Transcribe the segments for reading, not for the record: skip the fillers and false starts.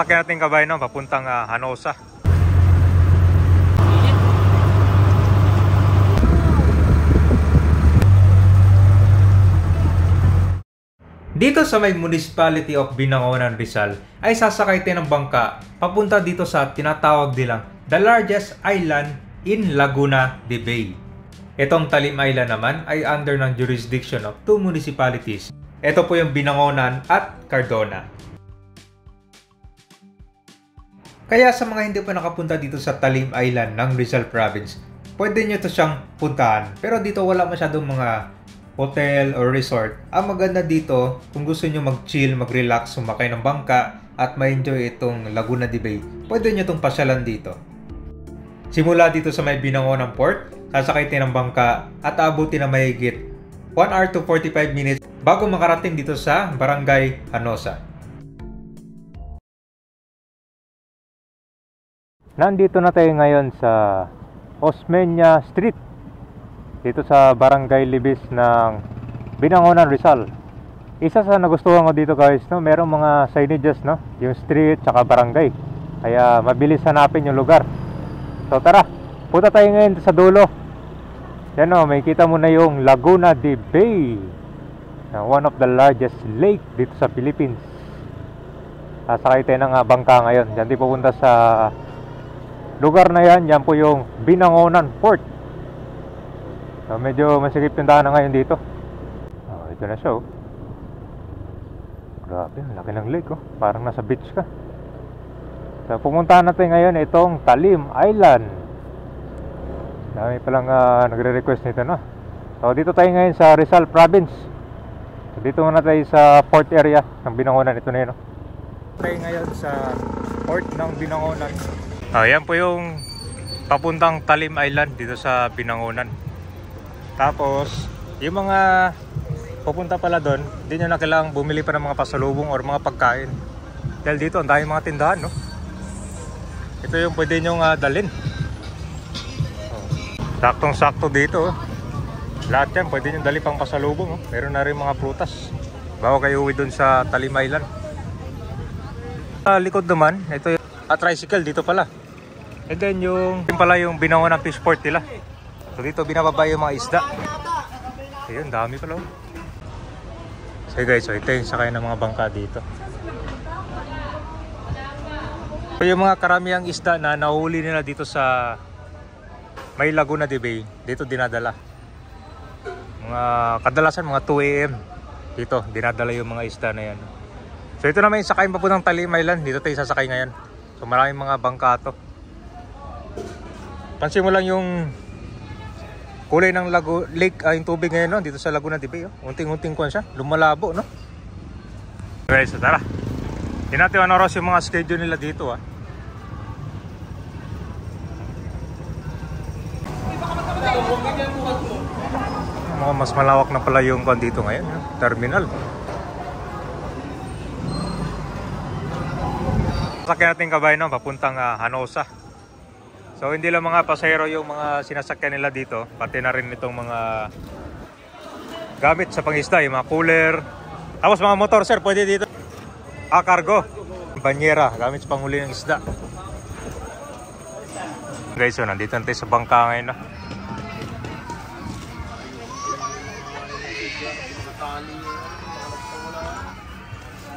Sasakyan natin kabayan no, papuntang Hanosa. Dito sa may Municipality of Binangonan, Rizal ay sasakay tayo ng bangka papunta dito sa tinatawag nilang the largest island in Laguna de Bay. Itong Talim Island naman ay under ng jurisdiction of 2 municipalities. Ito po yung Binangonan at Cardona. Kaya sa mga hindi pa nakapunta dito sa Talim Island ng Rizal Province, pwede nyo ito siyang puntahan. Pero dito wala masyadong mga hotel or resort. Ang maganda dito, kung gusto nyo mag-chill, mag-relax, sumakay ng bangka at ma-enjoy itong Laguna de Bay, pwede nyo itong pasyalan dito. Simula dito sa may Binangonan Port, sasakay tayo ng bangka at aabutin na mahigit 1 hour to 45 minutes bago makarating dito sa Barangay Hanosa. Nandito na tayo ngayon sa Osmeña Street, dito sa Barangay Libis ng Binangonan, Rizal. Isa sa nagustuhan ko dito guys, no, merong mga signages, no, yung street tsaka barangay, kaya mabilis hanapin yung lugar. So tara, punta tayo ngayon sa dulo. Yan o, may kita mo na yung Laguna de Bay, one of the largest lake dito sa Philippines. Sasakay tayo ng bangka ngayon. Diyan tayo pupunta sa lugar na yan. Yan po yung Binangonan Port. So, medyo masikip yung daanan ngayon dito. Ito na siya. Grabe, laki ng lake. Parang nasa beach ka. So, pumuntahan natin ngayon itong Talim Island. Dami palang nagre-request nito, no? So, dito tayo ngayon sa Rizal Province. So, dito muna tayo sa port area ng Binangonan. Ito na yun, no? Tayo ngayon sa port ng Binangonan. Yan po yung papuntang Talim Island dito sa Binangonan. Tapos, yung mga pupunta pala doon, hindi nyo na kailangang bumili pa ng mga pasalubong or mga pagkain. Dahil dito, ang dami mga tindahan, no? Ito yung pwede nyo dalhin. Saktong-sakto dito. Lahat yan, pwede nyo dalhin pang pasalubong. Meron na rin mga prutas. Bago kayo uwi doon sa Talim Island. Sa likod naman, ito yung tricycle dito pala. And then yung pala yung Binangonan Fishport nila. So dito binababa yung mga isda. Ayun, dami pala. So guys, so ito yung sakay ng mga bangka dito. So yung mga karamihang isda na nahuli nila dito sa may Laguna de Bay, dito dinadala. Mga kadalasan mga 2 AM dito dinadala yung mga isda na yan. So ito naman yung sakay pa po ng Talim Island. Dito tayo sasakay ngayon. So maraming mga bangka to. Pansin mo lang yung kulay ng lake, yung tubig ngayon, no? Dito sa Laguna de Bay. Unting-unting kuwan siya, lumalabo, no? Okay, so tara. Hindi natin anoros yung mga schedule nila dito. Mas malawak na pala yung kuwan dito ngayon, no? Terminal. Sasakyan natin kabayan, no? Papuntang Hanosa. So hindi lang mga pasahero yung mga sinasakyan nila dito, pati na rin itong mga gamit sa pangisda, yung mga cooler. Tapos mga motor, sir, pwede dito. Cargo, banyera, gamit sa panghuli ng isda. Guys, so nandito natin sa bangka ngayon, no?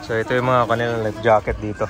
So ito yung mga kanilang life jacket dito.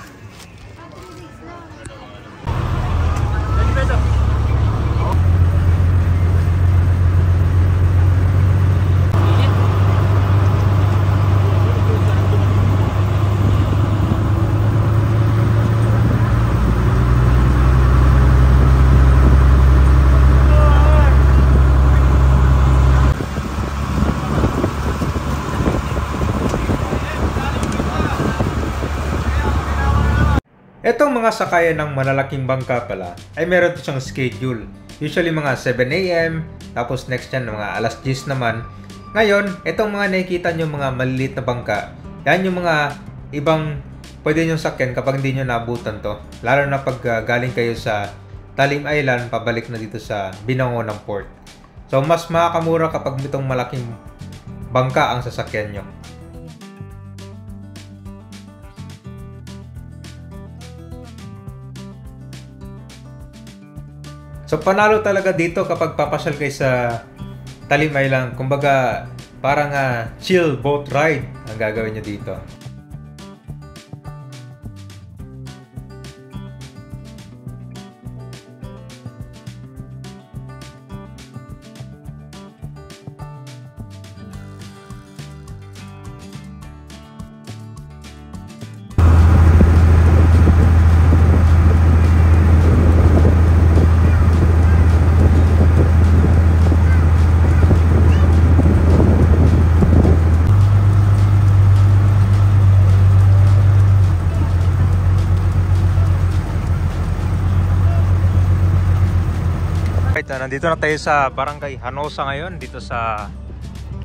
Itong mga sakayan ng malalaking bangka pala ay meron siyang schedule. Usually mga 7 AM, tapos next yan mga alas 10 naman. Ngayon, itong mga nakikita nyo mga maliliit na bangka, yan yung mga ibang pwede nyo sakyan kapag hindi nyo naabutan to. Lalo na pag galing kayo sa Talim Island, pabalik na dito sa Binangonan Port. So mas makakamura kapag itong malaking bangka ang sasakyan nyo. So panalo talaga dito kapag papasyal kayo sa Talim Island. Kumbaga parang chill boat ride ang gagawin nyo dito. Nandito na tayo sa Barangay Hanosa ngayon, dito sa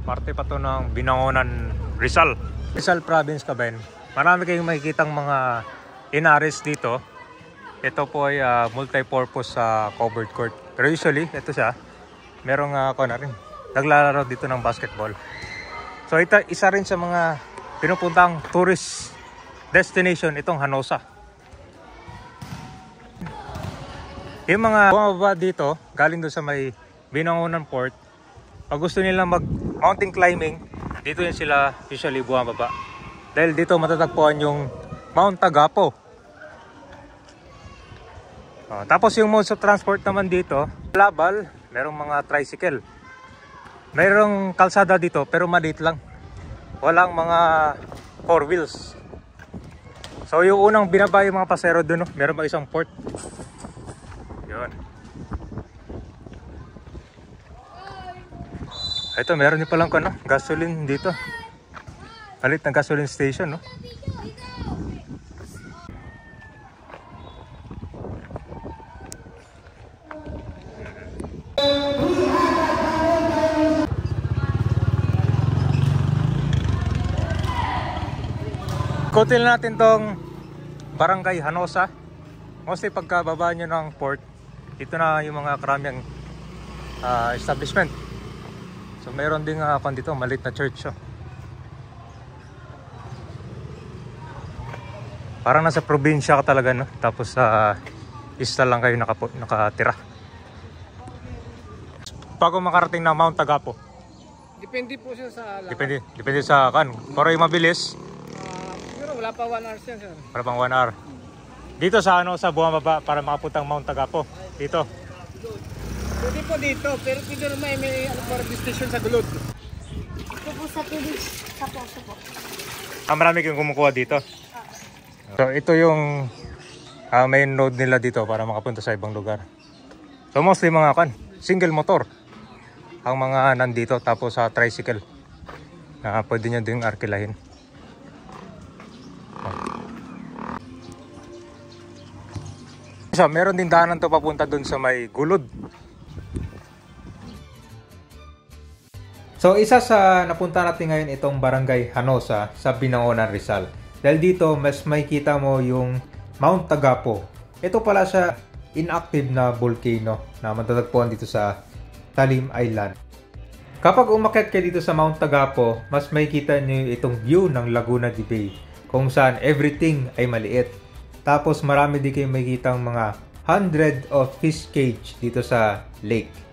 parte pa to ng Binangonan, Rizal. Rizal Province ka, Ben. Marami kayong makikitang mga inaris dito. Ito po ay multi-purpose covered court. Pero usually, ito siya. Merong ako na rin. Naglalaro dito ng basketball. So ito, isa rin sa mga pinupuntang tourist destination itong Hanosa. Yung mga bumababa dito, galing doon sa may Binangonan Port, pag gusto nila mag mountain climbing, dito yan sila usually bumababa. Dahil dito matatagpuan yung Mount Tagapo. Tapos yung modes of transport naman dito, labal, merong mga tricycle. Merong kalsada dito pero maliit lang. Walang mga four wheels. So yung unang binaba yung mga pasero doon, meron pa isang port. Yun. Ito, meron din palang gasoline dito. Palit ng gasoline station, no? Ikutin natin tong Barangay Hanosa. Mostly pagkababa nyo ng port, dito na yung mga karaming establishment. So mayroon ding dito, maliit na church. Parang nasa probinsya ka talaga, no? Tapos isla lang kayo nakatira. Bago makarating na Mount Tagapo. Depende po siya sa lakad. Depende sa pero yung mabilis. Siguro wala pa 1 hour siya, sir. Wala pang 1 hour. Dito sa sa bumababa para makapuntang Mount Tagapo. Dito. Pwede po dito, pero pwede naman may station sa Gulod. Ito po sa tubig sa poso po. Marami kang kumukuha dito. So ito yung main road nila dito para makapunta sa ibang lugar. So mostly mga single motor ang mga nandito, tapos sa tricycle na pwede nyo din arkilahin. So, meron din daanan to papunta dun sa may Gulod. So isa sa napunta natin ngayon itong Barangay Hanosa sa Binangonan, Rizal. Dahil dito mas makikita mo yung Mount Tagapo. Ito pala siya inactive na volcano na matatagpuan dito sa Talim Island. Kapag umakyat kayo dito sa Mount Tagapo, mas makikita niyo itong view ng Laguna de Bay kung saan everything ay maliit. Tapos marami din kayo makikita ang mga 100 of fish cage dito sa lake.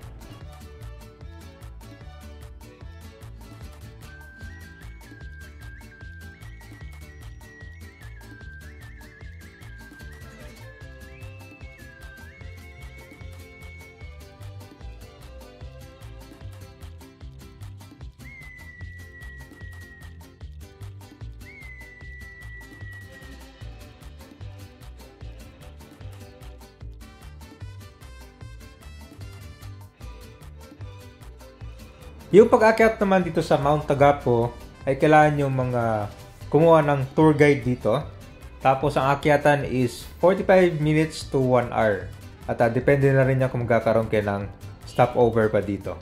Yung pag-akyat naman dito sa Mount Tagapo ay kailangan yung mga kumuha ng tour guide dito. Tapos ang akyatan is 45 minutes to 1 hour. At depende na rin yan kung magkakaroon kayo ng stopover pa dito.